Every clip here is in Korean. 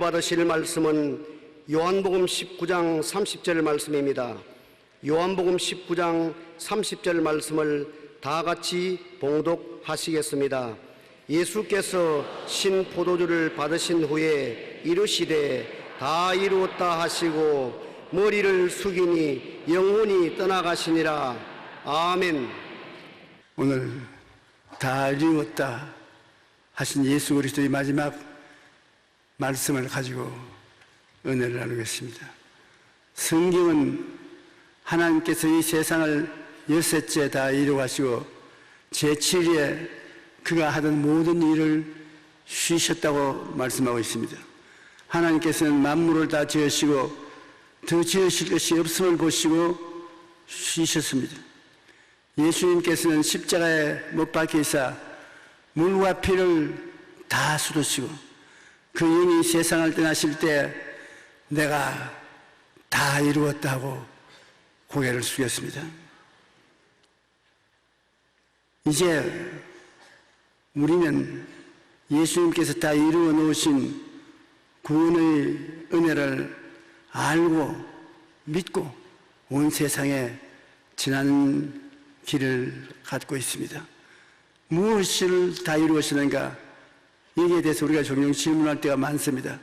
받으실 말씀은 요한복음 19장 30절 말씀입니다. 요한복음 19장 30절 말씀을 다 같이 봉독하시겠습니다. 예수께서 신 포도주를 받으신 후에 이르시되 다 이루었다 하시고 머리를 숙이니 영혼이 떠나가시니라. 아멘. 오늘 다 이루었다 하신 예수 그리스도의 마지막 말씀을 가지고 은혜를 나누겠습니다. 성경은 하나님께서 이 세상을 여섯째 다 이루어가시고 제7일에 그가 하던 모든 일을 쉬셨다고 말씀하고 있습니다. 하나님께서는 만물을 다 지으시고 더 지으실 것이 없음을 보시고 쉬셨습니다. 예수님께서는 십자가에 못 박히사 물과 피를 다 쏟으시고 그 영이 세상을 떠나실 때 내가 다 이루었다고 고개를 숙였습니다. 이제 우리는 예수님께서 다 이루어 놓으신 구원의 은혜를 알고 믿고 온 세상에 지나는 길을 갖고 있습니다. 무엇을 다 이루었는가? 여기에 대해서 우리가 종종 질문할 때가 많습니다.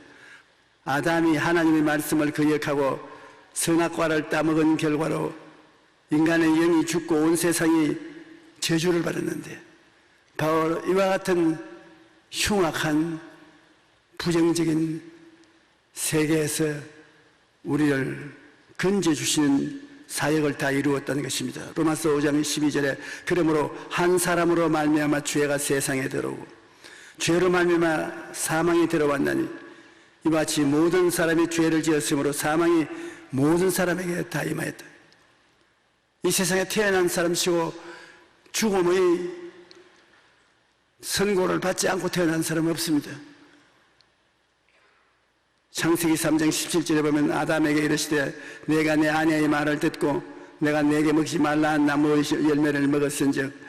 아담이 하나님의 말씀을 거역하고 선악과를 따먹은 결과로 인간의 영이 죽고 온 세상이 저주를 받았는데 바로 이와 같은 흉악한 부정적인 세계에서 우리를 건져주시는 사역을 다 이루었다는 것입니다. 로마서 5장 12절에 그러므로 한 사람으로 말미암아 죄가 세상에 들어오고 죄로 말미암아 사망이 들어왔나니 이와 같이 모든 사람이 죄를 지었으므로 사망이 모든 사람에게 다 임하였다. 이 세상에 태어난 사람이고 죽음의 선고를 받지 않고 태어난 사람은 없습니다. 창세기 3장 17절에 보면 아담에게 이르시되 내가 내 아내의 말을 듣고 내가 내게 먹지 말라 한 나무의 열매를 먹었은즉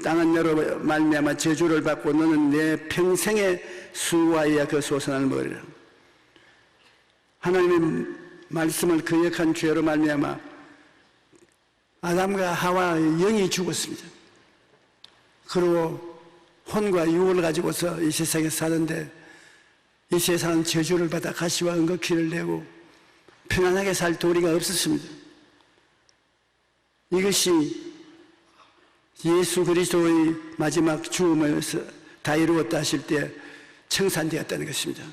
땅은 너로 말미암아 저주를 받고 너는 내 평생의 수고하여 그 소산을 먹으리라. 하나님의 말씀을 거역한 죄로 말미암아 아담과 하와의 영이 죽었습니다. 그리고 혼과 육을 가지고서 이 세상에 사는데 이 세상은 저주를 받아 가시와 은거키를 내고 편안하게 살 도리가 없었습니다. 이것이 예수 그리스도의 마지막 죽음을 다 이루었다 하실 때 청산되었다는 것입니다.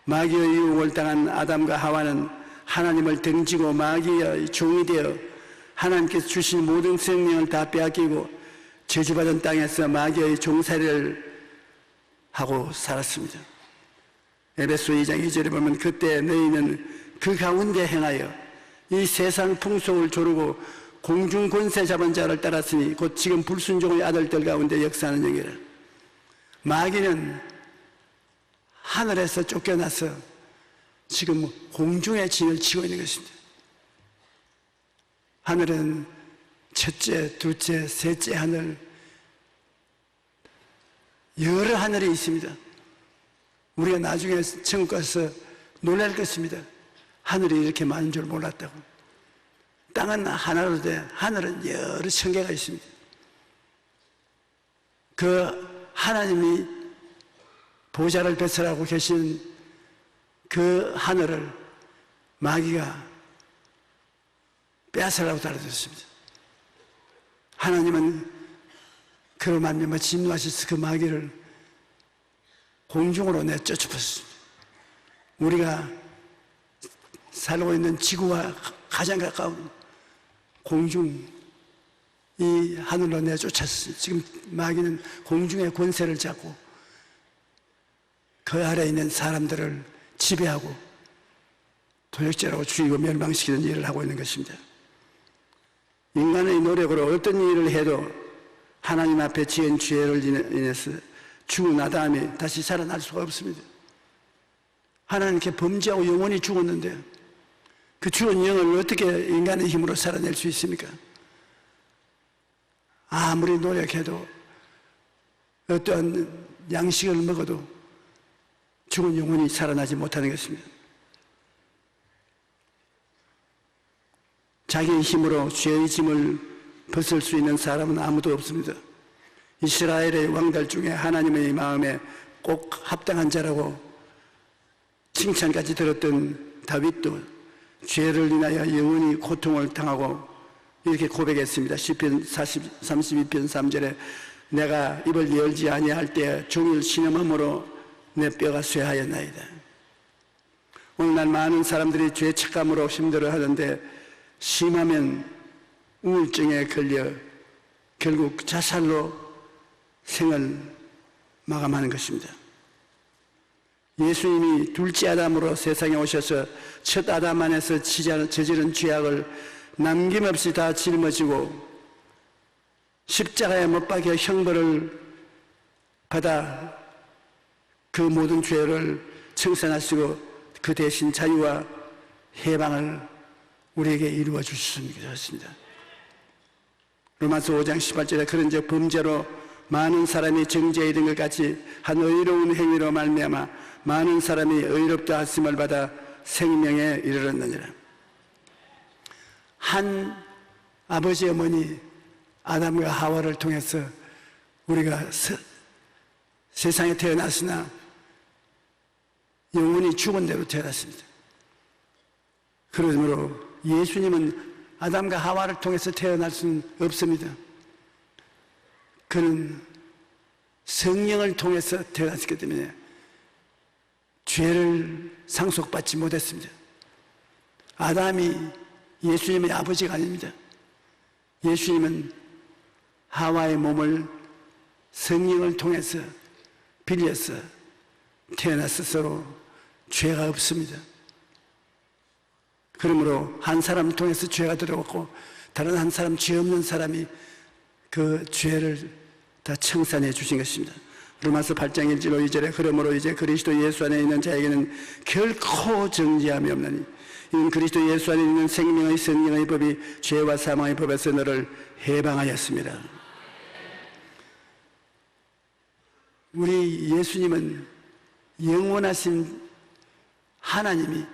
마귀의 유혹을 당한 아담과 하와는 하나님을 등지고 마귀의 종이 되어 하나님께서 주신 모든 생명을 다 빼앗기고 저주받은 땅에서 마귀의 종살이를 하고 살았습니다. 에베소 2장 2절에 보면 그때 너희는 그 가운데 행하여 이 세상 풍속을 조르고 공중 권세 잡은 자를 따랐으니 곧 지금 불순종의 아들들 가운데 역사하는 영이라. 마귀는 하늘에서 쫓겨나서 지금 공중에 진을 치고 있는 것입니다. 하늘은 첫째, 둘째, 셋째 하늘 여러 하늘이 있습니다. 우리가 나중에 천국 가서 놀랄 것입니다. 하늘이 이렇게 많은 줄 몰랐다고. 땅은 하나로 돼 하늘은 여러 천개가 있습니다. 그 하나님이 보좌를 배설하고 계신 그 하늘을 마귀가 빼앗으라고 달아줬습니다. 하나님은 그로 말미암아 진노하셔서 그 마귀를 공중으로 내쫓으셨습니다. 우리가 살고 있는 지구와 가장 가까운 공중 이 하늘로 내쫓았습니다. 지금 마귀는 공중의 권세를 잡고 그 아래에 있는 사람들을 지배하고 도역질하고 죽이고 멸망시키는 일을 하고 있는 것입니다. 인간의 노력으로 어떤 일을 해도 하나님 앞에 지은 죄를 인해서 죽은 아담이 다시 살아날 수가 없습니다. 하나님께 범죄하고 영원히 죽었는데 그 죽은 영을 어떻게 인간의 힘으로 살아낼 수 있습니까? 아무리 노력해도 어떠한 양식을 먹어도 죽은 영혼이 살아나지 못하는 것입니다. 자기의 힘으로 죄의 짐을 벗을 수 있는 사람은 아무도 없습니다. 이스라엘의 왕들 중에 하나님의 마음에 꼭 합당한 자라고 칭찬까지 들었던 다윗도 죄를 인하여 영원히 고통을 당하고 이렇게 고백했습니다. 시편 32편 3절에 내가 입을 열지 아니할 때 종일 신음함으로 내 뼈가 쇠하였나이다. 오늘날 많은 사람들이 죄 착감으로 힘들어하는데 심하면 우울증에 걸려 결국 자살로 생을 마감하는 것입니다. 예수님이 둘째 아담으로 세상에 오셔서 첫 아담 안에서 저지른 죄악을 남김없이 다 짊어지고 십자가에 못 박혀 형벌을 받아 그 모든 죄를 청산하시고 그 대신 자유와 해방을 우리에게 이루어 주셨습니다. 로마서 5장 18절에 그런즉 범죄로 많은 사람이 정죄에 이른 것 같이 한 의로운 행위로 말미암아 많은 사람이 의롭다 하심을 받아 생명에 이르렀느니라. 한 아버지 어머니 아담과 하와를 통해서 우리가 세상에 태어났으나 영혼이 죽은 대로 태어났습니다. 그러므로 예수님은 아담과 하와를 통해서 태어날 수는 없습니다. 그는 성령을 통해서 태어났기 때문에 죄를 상속받지 못했습니다. 아담이 예수님의 아버지가 아닙니다. 예수님은 하와의 몸을 성령을 통해서 빌려서 태어났으므로 죄가 없습니다. 그러므로 한 사람을 통해서 죄가 들어왔고 다른 한 사람, 죄 없는 사람이 그 죄를 다 청산해 주신 것입니다. 로마서 8장 1절 2절에 그러므로 이제 그리스도 예수 안에 있는 자에게는 결코 정죄함이 없나니 이는 그리스도 예수 안에 있는 생명의 성령의 법이 죄와 사망의 법에서 너를 해방하였습니다. 우리 예수님은 영원하신 하나님이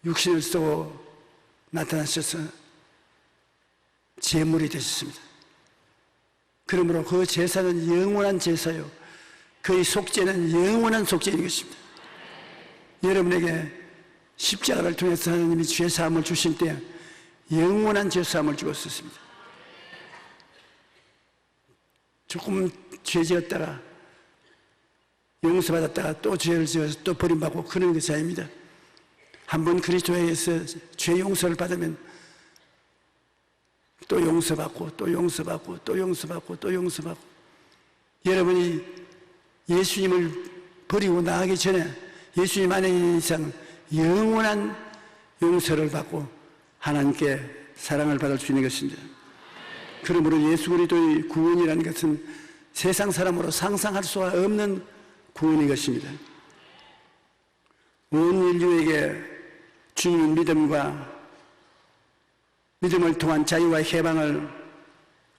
육신을 쓰고 나타나셔서 제물이 되셨습니다. 그러므로 그 제사는 영원한 제사요, 그의 속죄는 영원한 속죄인 것입니다. 여러분에게 십자가를 통해서 하나님이 죄사함을 주실 때 영원한 죄사함을 주었습니다. 조금 죄 지었다가 용서받았다가 또 죄를 지어서 또 버림받고 그런 것이 아닙니다. 한번 그리스도에 의해서 죄 용서를 받으면 또 용서받고 또 용서받고 또 용서받고 또 용서받고, 여러분이 예수님을 버리고 나가기 전에 예수님 안에 있는 이상 영원한 용서를 받고 하나님께 사랑을 받을 수 있는 것입니다. 그러므로 예수 그리스도의 구원이라는 것은 세상 사람으로 상상할 수가 없는 구원인 것입니다. 온 인류에게 주님은 믿음을 통한 자유와 해방을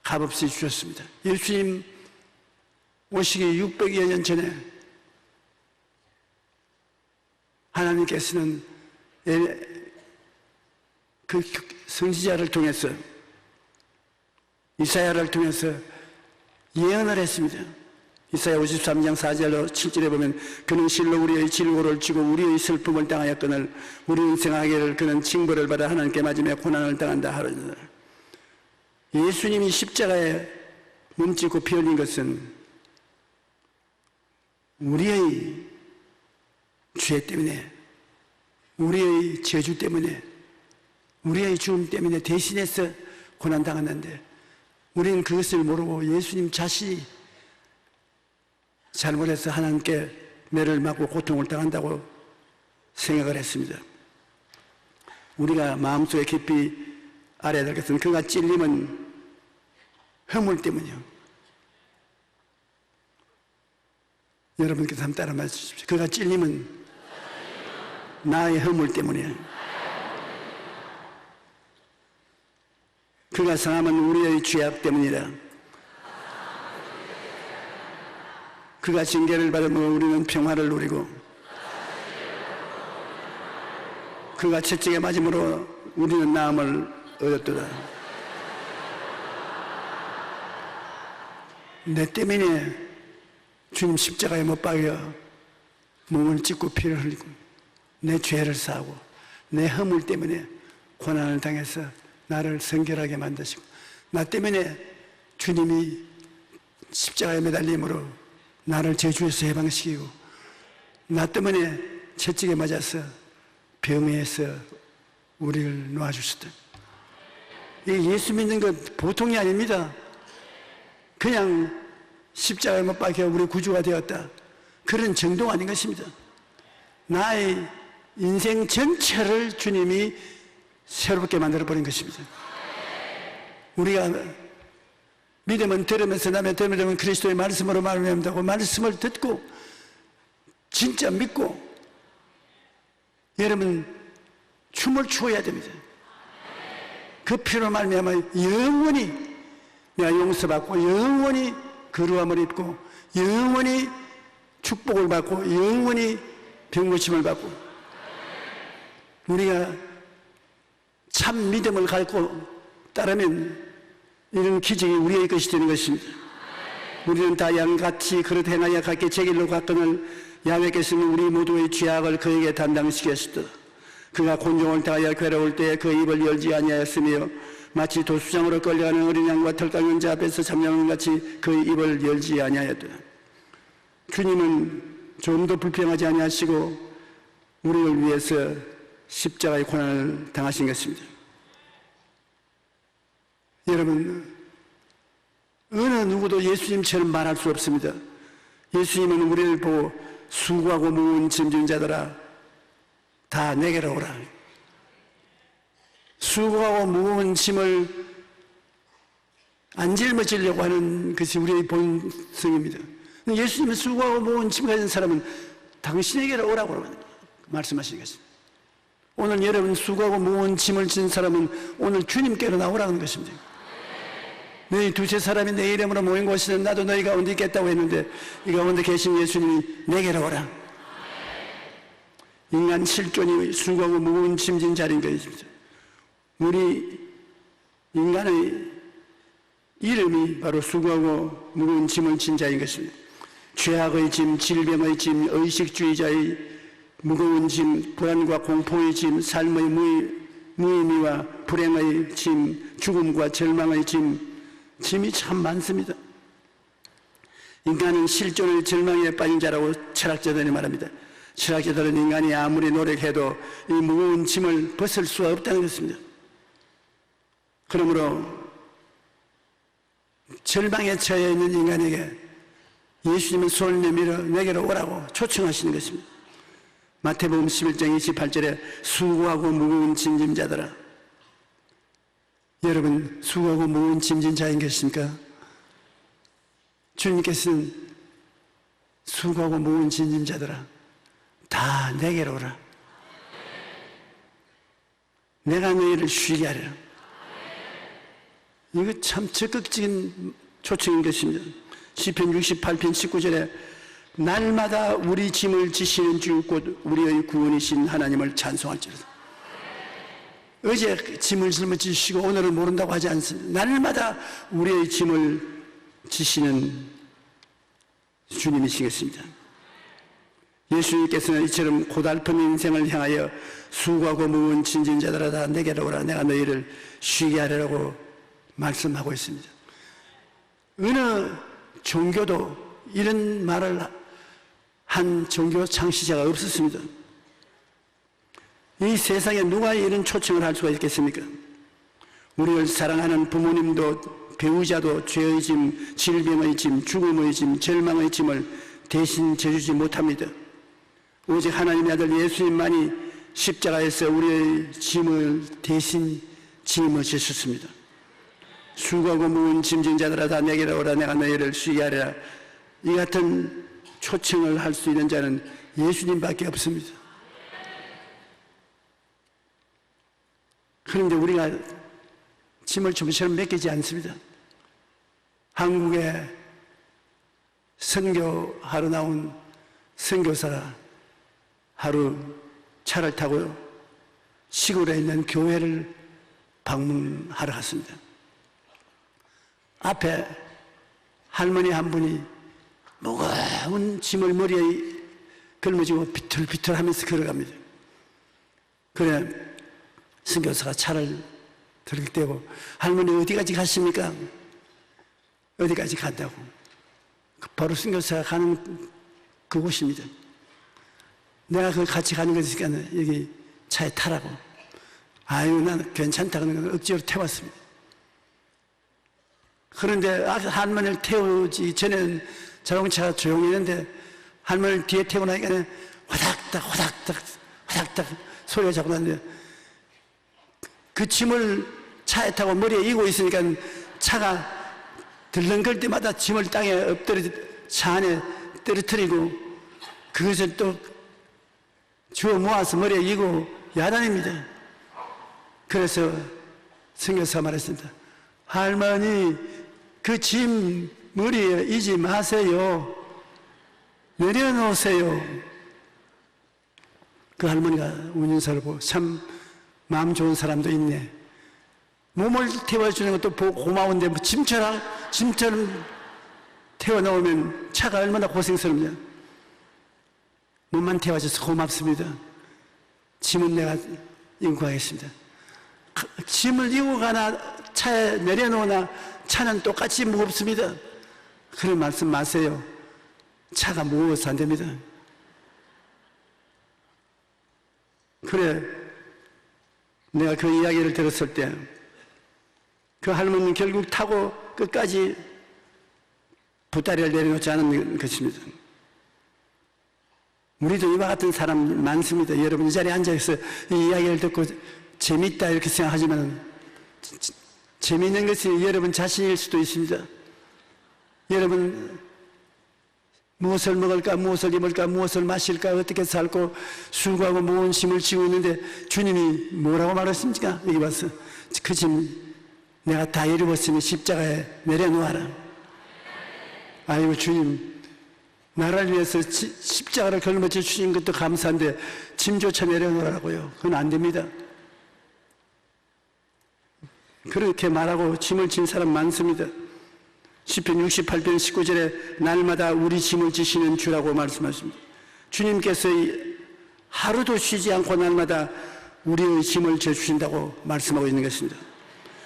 값없이 주셨습니다. 예수님 오시기 600여 년 전에 하나님께서는 그 선지자를 통해서, 이사야를 통해서 예언을 했습니다. 이사야 53장 4절로 7절에 보면 그는 실로 우리의 질고를 지고 우리의 슬픔을 당하였거늘 우리 인생하기를 그는 징벌을 받아 하나님께 맞으며 고난을 당한다 하느니라. 예수님이 십자가에 몸짓고 피 흘린 것은 우리의 죄 때문에, 우리의 저주 때문에, 우리의 죽음 때문에 대신해서 고난당했는데 우리는 그것을 모르고 예수님 자신이 잘못해서 하나님께 매를 맞고 고통을 당한다고 생각을 했습니다. 우리가 마음속에 깊이 알아야 될 것은 그가 찔림은 허물 때문이요. 여러분께서 한번 따라 말해주십시오. 그가 찔림은 나의 허물 때문이에요. 그가 상함은 우리의 죄악 때문이라. 그가 징계를 받으며 우리는 평화를 누리고 그가 채찍에 맞음으로 우리는 나음을 얻었도다. 내 때문에 주님 십자가에 못 박여 몸을 찢고 피를 흘리고 내 죄를 사하고 내 허물 때문에 고난을 당해서 나를 성결하게 만드시고 나 때문에 주님이 십자가에 매달림으로 나를 저주에서 해방시키고 나 때문에 채찍에 맞아서 병에서 우리를 놓아주셨다. 예수 믿는 것 보통이 아닙니다. 그냥 십자가에 못 박혀 우리 구주가 되었다, 그런 정도가 아닌 것입니다. 나의 인생 전체를 주님이 새롭게 만들어버린 것입니다. 우리가 믿음은 들으면서 남의 들으면 그리스도의 말씀으로 말미암다고 말씀을 듣고 진짜 믿고 여러분 춤을 추어야 됩니다. 그 피로 말미암아 영원히 내가 용서받고 영원히 거룩함을 입고 영원히 축복을 받고 영원히 병고침을 받고 우리가 참 믿음을 갖고 따르면 이런 기적이 우리의 것이 되는 것입니다. 우리는 다 양같이 그릇 행하여 각기 제 길로 갔거늘 야훼께서는 우리 모두의 죄악을 그에게 담당시켰으다. 그가 곤종을 당하여 괴로울 때에 그 입을 열지 아니하였으며 마치 도수장으로 끌려가는 어린 양과 털깎는 자 앞에서 잠잠함 같이 그 입을 열지 아니하였다. 주님은 좀도 불평하지 아니하시고 우리를 위해서 십자가의 고난을 당하신 것입니다. 여러분, 어느 누구도 예수님처럼 말할 수 없습니다. 예수님은 우리를 보고 수고하고 무거운 짐진 자들아 다 내게로 오라. 수고하고 무거운 짐을 안 짊어지려고 하는 것이 우리의 본성입니다. 예수님은 수고하고 무거운 짐 가진 사람은 당신에게로 오라고 말씀하시는 것입니다. 오늘 여러분 수고하고 무거운 짐을 진 사람은 오늘 주님께로 나오라는 것입니다. 너희 두세 사람이 내 이름으로 모인 곳에는 나도 너희 가운데 있겠다고 했는데 이 가운데 계신 예수님이 내게로 오라. 인간 실존이 수고하고 무거운 짐진 자리인 것입니다. 우리 인간의 이름이 바로 수고하고 무거운 짐을 진 자인 것입니다. 죄악의 짐, 질병의 짐, 의식주의자의 무거운 짐, 불안과 공포의 짐, 삶의 무의미와 불행의 짐, 죽음과 절망의 짐이 참 많습니다. 인간은 실존의 절망에 빠진 자라고 철학자들이 말합니다. 철학자들은 인간이 아무리 노력해도 이 무거운 짐을 벗을 수가 없다는 것입니다. 그러므로 절망에 처해 있는 인간에게 예수님은 손을 내밀어 내게로 오라고 초청하시는 것입니다. 마태복음 11장 28절에 수고하고 무거운 짐진 자들아. 여러분 수고하고 무거운 짐진 자인 것입니까? 주님께서는 수고하고 무거운 짐진 자들아 다 내게로 오라. 내가 너희를 쉬게 하리라. 이거 참 적극적인 초청인 것입니다. 시편 68편 19절에 날마다 우리 짐을 지시는 주 곧 우리의 구원이신 하나님을 찬송할지로다. 어제 짐을 짊어지시고 오늘은 모른다고 하지 않습니다. 날마다 우리의 짐을 지시는 주님이시겠습니다. 예수님께서는 이처럼 고달픈 인생을 향하여 수고하고 무거운 짐진 자들아 다 내게로 오라. 내가 너희를 쉬게 하리라고 말씀하고 있습니다. 어느 종교도 이런 말을 한 종교 창시자가 없었습니다. 이 세상에 누가 이런 초청을 할 수가 있겠습니까? 우리를 사랑하는 부모님도 배우자도 죄의 짐, 질병의 짐, 죽음의 짐, 절망의 짐을 대신 져주지 못합니다. 오직 하나님의 아들 예수님만이 십자가에서 우리의 짐을 대신 짊어지셨습니다. 수고하고 무거운 짐진 자들아 다 내게로 오라. 내가 너희를 쉬게 하리라. 이 같은 초청을 할 수 있는 자는 예수님밖에 없습니다. 그런데 우리가 짐을 좀처럼 맡기지 않습니다. 한국에 선교하러 나온 선교사가 하루 차를 타고 시골에 있는 교회를 방문하러 갔습니다. 앞에 할머니 한 분이 무거운 짐을 머리에 걸머지고 비틀비틀 하면서 걸어갑니다. 그래 선교사가 차를 들이대고 할머니 어디까지 가십니까? 어디까지 간다고. 바로 선교사가 가는 그곳입니다. 내가 그 같이 가는 거니까 여기 차에 타라고. 아유 나는 괜찮다 그러는 걸 억지로 태웠습니다. 그런데 할머니를 태우지 전에는 자동차가 조용했는데 할머니를 뒤에 태우고 나니까 화닥닥 화닥닥 화닥닥 소리가 자꾸 나는데 그 짐을 차에 타고 머리에 이고 있으니까 차가 들렁걸 때마다 짐을 땅에 엎드려 차 안에 떨어뜨리고 그것을 또 주워 모아서 머리에 이고 야단입니다. 그래서 선교사가 말했습니다. 할머니 그 짐 머리에 이지 마세요. 내려놓으세요. 그 할머니가 운전사를 보고 참 마음 좋은 사람도 있네. 몸을 태워주는 것도 보고 고마운데 뭐 짐처럼 태워놓으면 차가 얼마나 고생스럽냐. 몸만 태워줘서 고맙습니다. 짐은 내가 인구하겠습니다. 짐을 이고 가나 차에 내려놓으나 차는 똑같이 무겁습니다. 그런 말씀 마세요. 차가 무거워서 안 됩니다. 그래 내가 그 이야기를 들었을 때 그 할머니는 결국 타고 끝까지 보따리를 내려놓지 않은 것입니다. 우리도 이와 같은 사람 많습니다. 여러분 이 자리에 앉아서 이 이야기를 듣고 재밌다 이렇게 생각하지만 재미있는 것이 여러분 자신일 수도 있습니다. 여러분 무엇을 먹을까, 무엇을 입을까, 무엇을 마실까, 어떻게 살고 수고하고 무거운 짐을 지고 있는데 주님이 뭐라고 말했습니까? 여기 봐서 그 짐 내가 다 이루었으니 십자가에 내려놓아라. 아이고 주님 나를 위해서 십자가를 걸머져 주신 것도 감사한데 짐조차 내려놓으라고요. 그건 안 됩니다. 그렇게 말하고 짐을 진 사람 많습니다. 시편 68편 19절에 날마다 우리 짐을 지시는 주라고 말씀하십니다. 주님께서 하루도 쉬지 않고 날마다 우리의 짐을 져주신다고 말씀하고 있는 것입니다.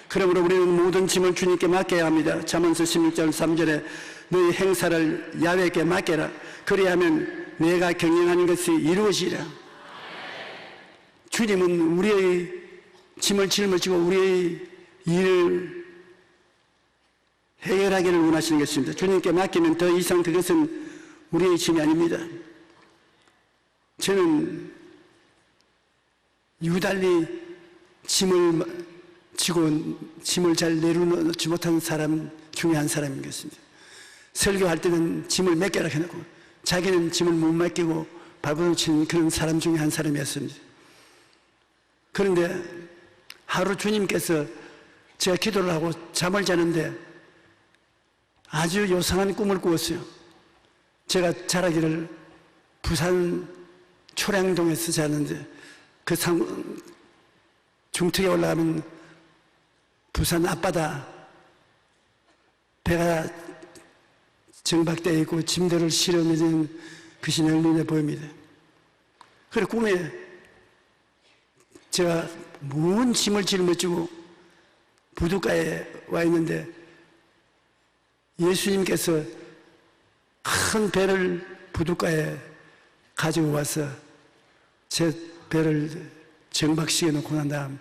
그러므로 우리는 모든 짐을 주님께 맡겨야 합니다. 잠언서 16절 3절에 너희 행사를 야훼께 맡겨라. 그리하면 내가 경영하는 것이 이루어지리라. 주님은 우리의 짐을 짊어지고 우리의 일을 해결하기를 원하시는 것입니다. 주님께 맡기면 더 이상 그것은 우리의 짐이 아닙니다. 저는 유달리 짐을 지고 짐을 잘 내려놓지 못한 사람 중에 한 사람인 것입니다. 설교할 때는 짐을 맡겨라 해놓고 자기는 짐을 못 맡기고 발버둥 치는 그런 사람 중에 한 사람이었습니다. 그런데 하루 주님께서 제가 기도를 하고 잠을 자는데 아주 요상한 꿈을 꾸었어요. 제가 자라기를 부산 초량동에서 자는데 그 중턱에 올라가면 부산 앞바다 배가 정박되어 있고 짐들을 실어내는 것이 늘 눈에 보입니다. 그리고 꿈에 제가 무거운 짐을 짊어지고 부둣가에 와 있는데 예수님께서 큰 배를 부둣가에 가지고 와서 제 배를 정박시켜 놓고 난 다음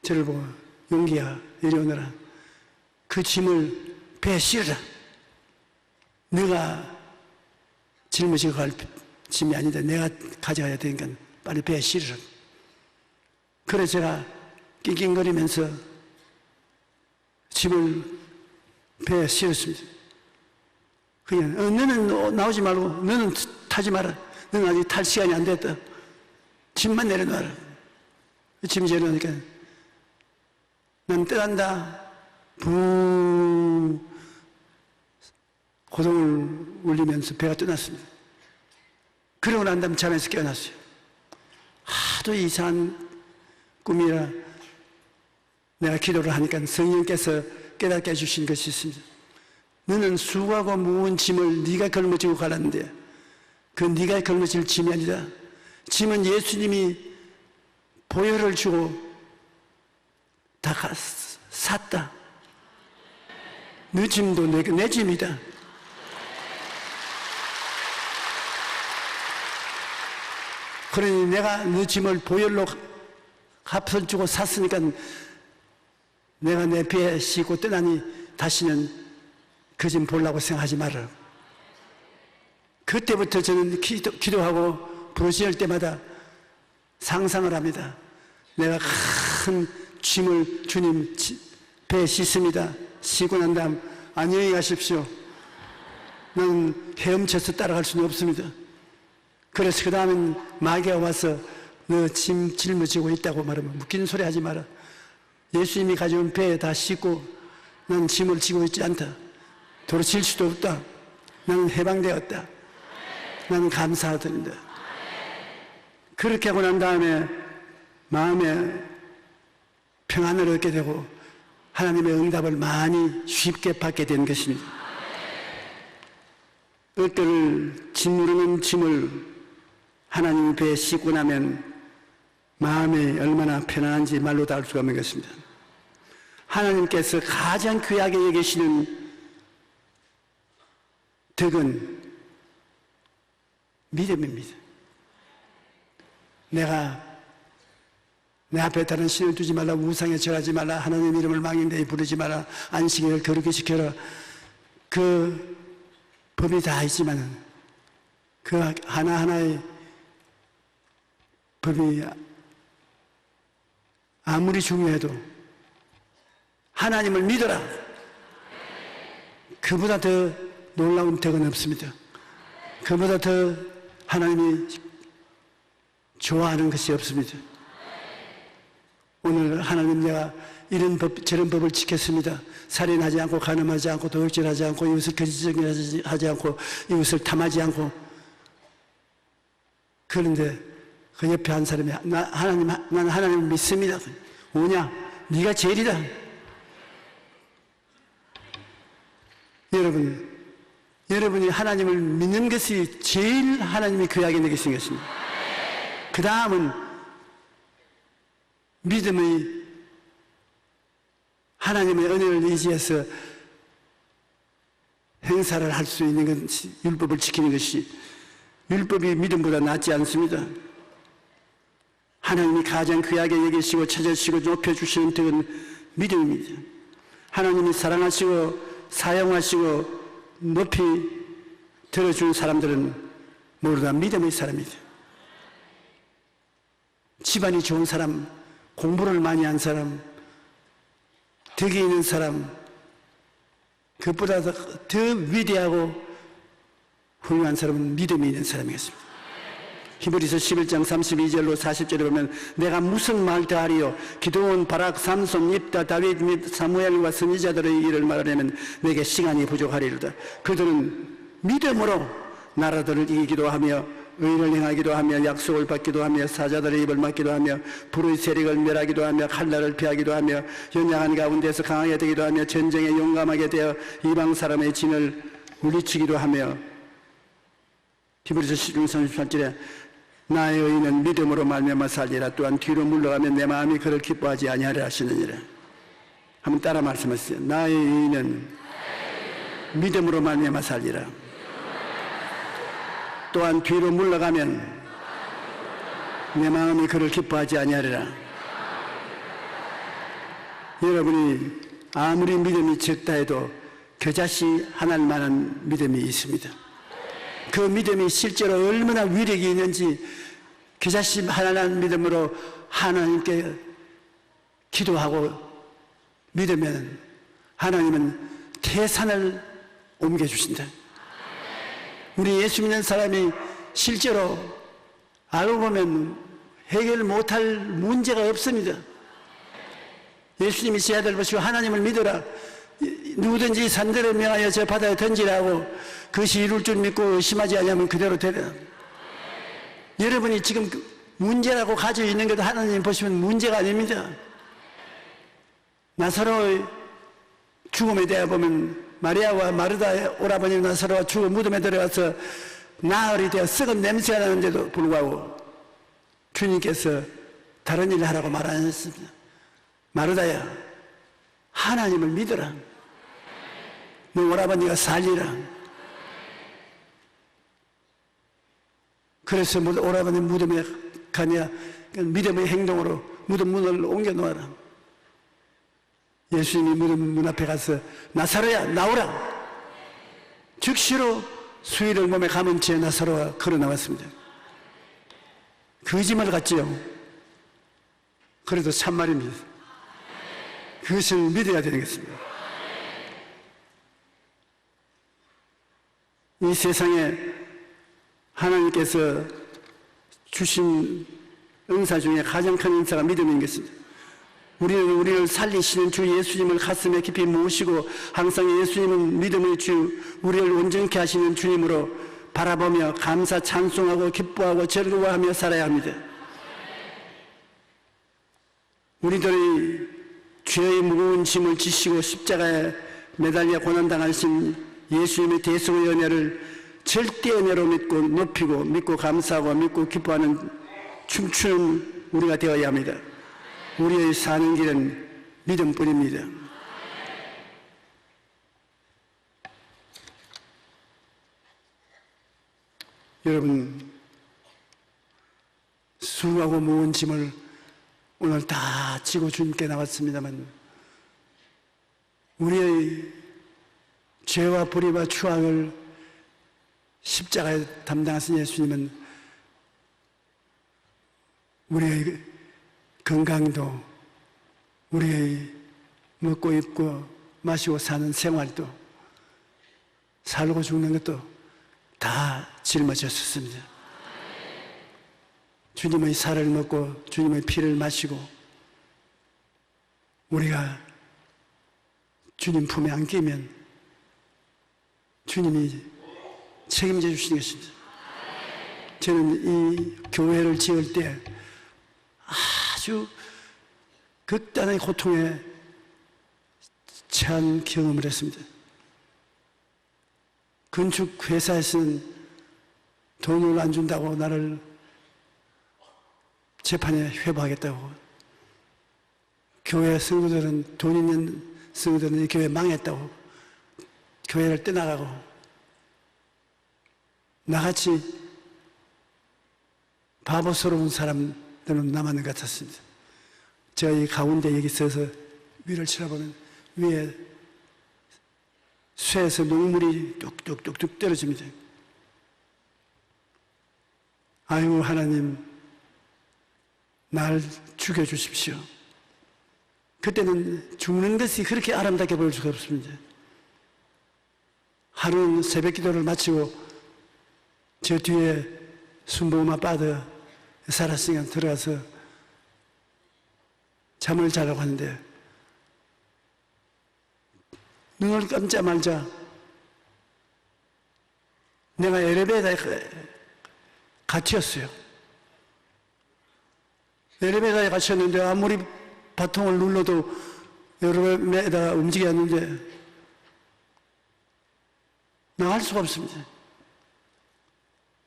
저를 보고 용기야 이리 오너라. 그 짐을 배에 실어라. 네가 짊어지고 갈 짐이 아닌데 내가 가져가야 되니까 빨리 배에 실으라. 그래 제가 낑낑거리면서 짐을 배에 실었습니다. 그냥 너는 나오지 말고 너는 타지 마라. 너는 아직 탈 시간이 안 됐다. 짐만 내려놔라. 짐 내려놓으니까 난 떠난다. 붕 고동을 울리면서 배가 떠났습니다. 그러고 난 다음 잠에서 깨어났어요. 하도 이상한 꿈이라 내가 기도를 하니까 성령께서 깨닫게 해주신 것이 있습니다. 너는 수고하고 무거운 짐을 네가 걸머지고 가라는데 그 네가 걸머질 짐이 아니라 짐은 예수님이 보혈을 주고 다 샀다. 너 짐도 내 짐이다. 그러니 내가 너 짐을 보혈로 값을 주고 샀으니까 내가 내 배에 싣고 떠나니 다시는 그 짐 보려고 생각하지 말아라. 그때부터 저는 기도하고 부르짖을 때마다 상상을 합니다. 내가 큰 짐을 주님 배에 싣습니다. 싣고 난 다음 안녕히 가십시오. 나는 헤엄쳐서 따라갈 수는 없습니다. 그래서 그 다음엔 마귀가 와서 너 짐 짊어지고 있다고 말하면 웃기는 소리 하지 마라. 예수님이 가져온 배에 다 싣고 나는 짐을 지고 있지 않다. 도로 질 수도 없다. 나는 해방되었다. 나는 감사드린다. 그렇게 하고 난 다음에 마음에 평안을 얻게 되고 하나님의 응답을 많이 쉽게 받게 된 것입니다. 어떨 짓누르는 짐을 하나님 배에 싣고 나면 마음이 얼마나 편안한지 말로 다 알 수가 없는 것입니다. 하나님께서 가장 귀하게 여기시는 덕은 믿음입니다. 내가 내 앞에 다른 신을 두지 말라, 우상에 절하지 말라, 하나님 이름을 망령되이 부르지 말라, 안식일을 거룩히 지켜라. 그 법이 다 있지만 그 하나하나의 법이 아무리 중요해도 하나님을 믿어라. 그보다 더 놀라운 덕은 없습니다. 그보다 더 하나님이 좋아하는 것이 없습니다. 오늘 하나님 내가 이런 법 저런 법을 지켰습니다. 살인하지 않고 간음하지 않고 도둑질하지 않고 이웃을 거짓하지 않고 이웃을 탐하지 않고. 그런데 그 옆에 한 사람이 나는 하나님을 믿습니다. 뭐냐? 네가 제일이다. 여러분이 하나님을 믿는 것이 제일 하나님이 귀하게 여기신 것입니다. 그 다음은 믿음의 하나님의 은혜를 의지해서 행사를 할 수 있는 것이 율법을 지키는 것이 율법이 믿음보다 낫지 않습니다. 하나님이 가장 귀하게 여기시고 찾아주시고 높여주시는 덕은 믿음입니다. 하나님이 사랑하시고 사용하시고 높이 들어준 사람들은 모두 다 믿음의 사람이다. 집안이 좋은 사람, 공부를 많이 한 사람, 덕이 있는 사람, 그것보다 더 위대하고 훌륭한 사람은 믿음이 있는 사람이겠습니다. 히브리서 11장 32절로 40절에 보면 내가 무슨 말 더하리요 기드온 바락 삼손 입다 다윗 및 사무엘과 선지자들의 일을 말하려면 내게 시간이 부족하리로다. 그들은 믿음으로 나라들을 이기기도 하며 의를 행하기도 하며 약속을 받기도 하며 사자들의 입을 막기도 하며 불의 세력을 멸하기도 하며 칼날을 피하기도 하며 연약한 가운데서 강하게 되기도 하며 전쟁에 용감하게 되어 이방 사람의 진을 물리치기도 하며. 히브리서 11장 38절에 나의 의인은 믿음으로 말미암아 살리라. 또한 뒤로 물러가면 내 마음이 그를 기뻐하지 아니하리라 하시느니라. 한번 따라 말씀하세요. 나의 의인은 믿음으로 말미암아 살리라. 또한 뒤로 물러가면 내 마음이 그를 기뻐하지 아니하리라. 여러분이 아무리 믿음이 적다 해도 겨자씨 하나일 만한 믿음이 있습니다. 그 믿음이 실제로 얼마나 위력이 있는지 겨자씨 하나라는 믿음으로 하나님께 기도하고 믿으면 하나님은 태산을 옮겨주신다. 우리 예수 믿는 사람이 실제로 알고 보면 해결 못할 문제가 없습니다. 예수님이 제 아들 보시고 하나님을 믿어라. 누구든지 산들을 명하여 저 바다에 던지라고 그것이 이룰 줄 믿고 의심하지 않으면 그대로 되라. 여러분이 지금 문제라고 가지고 있는 것도 하나님 보시면 문제가 아닙니다. 나사로의 죽음에 대해 보면 마리아와 마르다의 오라버니 나사로가 죽어 무덤에 들어가서 나흘이 되어 썩은 냄새가 나는데도 불구하고 주님께서 다른 일을 하라고 말 안 했습니다. 마르다야, 하나님을 믿어라. 너 오라버니가 살리라. 그래서 오라버니 무덤에 가냐, 믿음의 행동으로 무덤 문을 옮겨 놓아라. 예수님이 무덤 문 앞에 가서 나사로야 나오라. 즉시로 수의를 몸에 감은 채 나사로가 걸어 나왔습니다. 거짓말 같지요? 그래도 참말입니다. 그것을 믿어야 되는 것입니다. 이 세상에 하나님께서 주신 은사 중에 가장 큰 은사가 믿음인 것입니다. 우리는 우리를 살리시는 주 예수님을 가슴에 깊이 모시고 항상 예수님은 믿음의 주, 우리를 온전케 하시는 주님으로 바라보며 감사 찬송하고 기뻐하고 즐거워하며 살아야 합니다. 우리들이 죄의 무거운 짐을 지시고 십자가에 매달려 고난당하신 예수님의 대속의 은혜를 절대 은혜로 믿고 높이고 믿고 감사하고 믿고 기뻐하는 춤추는 우리가 되어야 합니다. 우리의 사는 길은 믿음뿐입니다. 여러분, 수고하고 무거운 짐을 오늘 다 지고 주님께 나왔습니다만 우리의 죄와 불의와 추악을 십자가에 담당하신 예수님은 우리의 건강도, 우리의 먹고 입고 마시고 사는 생활도, 살고 죽는 것도 다 짊어졌었습니다. 주님의 살을 먹고 주님의 피를 마시고 우리가 주님 품에 안기면 주님이 책임져 주시는 것입니다. 저는 이 교회를 지을 때 아주 극단의 고통에 처한 경험을 했습니다. 건축 회사에서는 돈을 안 준다고 나를 재판에 회부하겠다고, 교회 성도들은, 돈 있는 성도들은 이 교회 망했다고 교회를 떠나가고, 나같이 바보스러운 사람들은 남았는 것 같았습니다. 제가 이 가운데 여기 서서 위를 쳐다보면 위에 쇠에서 녹물이 뚝뚝뚝뚝 떨어집니다. 아이고, 하나님, 날 죽여주십시오. 그때는 죽는 것이 그렇게 아름답게 보일 수가 없습니다. 하루는 새벽 기도를 마치고 저 뒤에 순복음 아빠도 살았으니까 들어가서 잠을 자려고 하는데 눈을 감자마자 내가 엘리베이터에 갇혔어요. 엘리베이터에 갇혔는데 아무리 바통을 눌러도 엘리베이터가 움직였는데 나갈 수가 없습니다.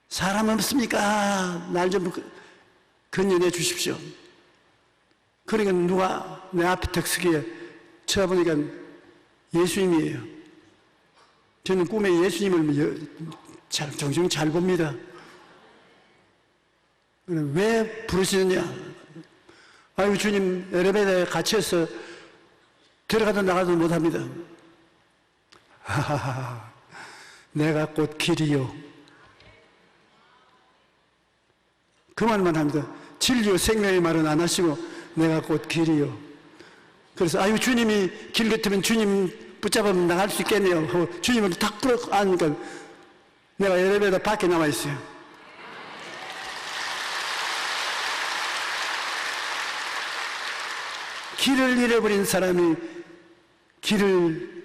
사람 없습니까? 날 좀 건져내 주십시오. 그러니까 누가 내 앞에 덕석이에 쳐다보니까 예수님이에요. 저는 꿈에 예수님을 종종 잘 봅니다. 왜 부르시느냐? 아유, 주님 엘리베이터에 갇혀서 들어가도 나가도 못합니다. 하하하, 내가 곧 길이요. 그 말만 합니다. 진리요 생명의 말은 안 하시고 내가 곧 길이요. 그래서 아유, 주님이 길 같으면 주님 붙잡으면 나갈 수 있겠네요. 주님을 탁 끌어 안으니까 내가 엘리베이터 밖에 나와 있어요. 길을 잃어버린 사람이 길을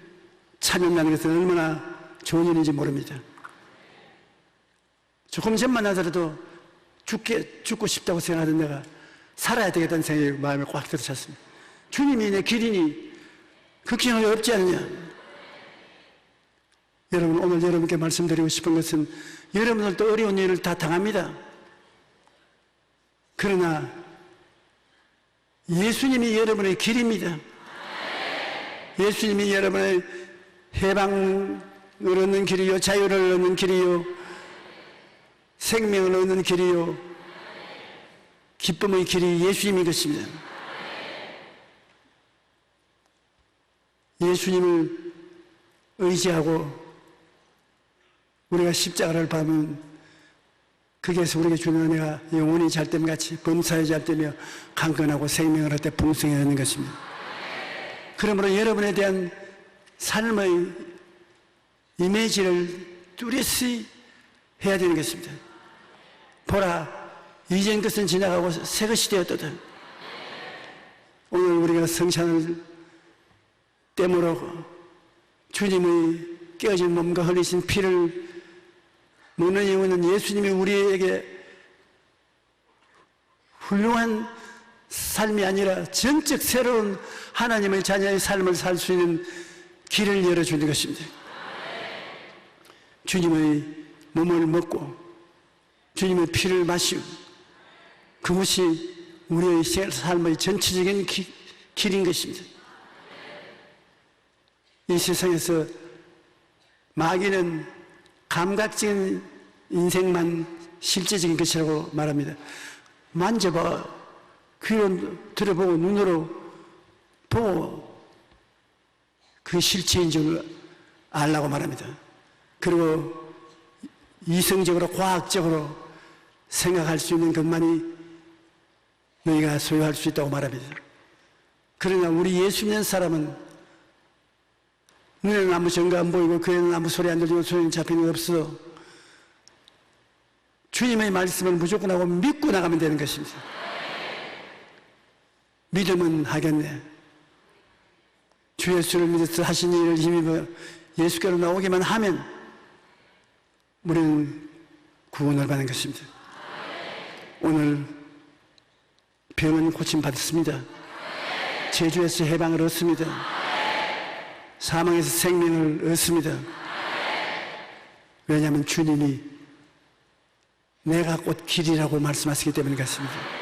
찬양하는 것은 얼마나 좋은 일인지 모릅니다. 조금 전만 하더라도 죽고 싶다고 생각하던 내가 살아야 되겠다는 생각이 마음에 꽉 들어찼습니다. 주님이 내 길이니 그 기능이 없지 않느냐. 여러분, 오늘 여러분께 말씀드리고 싶은 것은 여러분들도 어려운 일을 다 당합니다. 그러나 예수님이 여러분의 길입니다. 예수님이 여러분의 해방을 얻는 길이요, 자유를 얻는 길이요, 생명을 얻는 길이요, 기쁨의 길이 예수님이 것입니다. 예수님을 의지하고 우리가 십자가를 밟으면 거기에서 우리에게 주는 은혜가 영원히 잘됨같이 범사에 잘되며 강건하고 생명을 얻되 풍성해 하는 것입니다. 그러므로 여러분에 대한 삶의 이미지를 뚜렷이 해야 되는 것입니다. 보라, 이전 것은 지나가고 새 것이 되었도다. 오늘 우리가 성찬을 땜으로 주님의 깨어진 몸과 흘리신 피를 먹는 이유는 예수님이 우리에게 훌륭한 삶이 아니라 전적 새로운 하나님의 자녀의 삶을 살 수 있는 길을 열어주는 것입니다. 주님의 몸을 먹고 주님의 피를 마시고 그것이 우리의 삶의 전체적인 길인 것입니다. 이 세상에서 마귀는 감각적인 인생만 실제적인 것이라고 말합니다. 만져봐, 귀로 들어보고 눈으로 보고 그 실체인 줄 알라고 말합니다. 그리고 이성적으로 과학적으로 생각할 수 있는 것만이 너희가 소유할 수 있다고 말합니다. 그러나 우리 예수 믿는 사람은 눈에는 아무 증거 안 보이고 귀에는 아무 소리 안 들리고 손에 잡히는 게 없어. 주님의 말씀을 무조건 하고 믿고 나가면 되는 것입니다. 믿음은 하겠네. 주 예수를 믿어서 하신 일을 힘입어 예수께로 나오기만 하면 우리는 구원을 받는 것입니다. 오늘 병은 고침받았습니다. 제주에서 해방을 얻습니다. 사망에서 생명을 얻습니다. 왜냐하면 주님이 내가 곧 길이라고 말씀하시기 때문에 그렇습니다.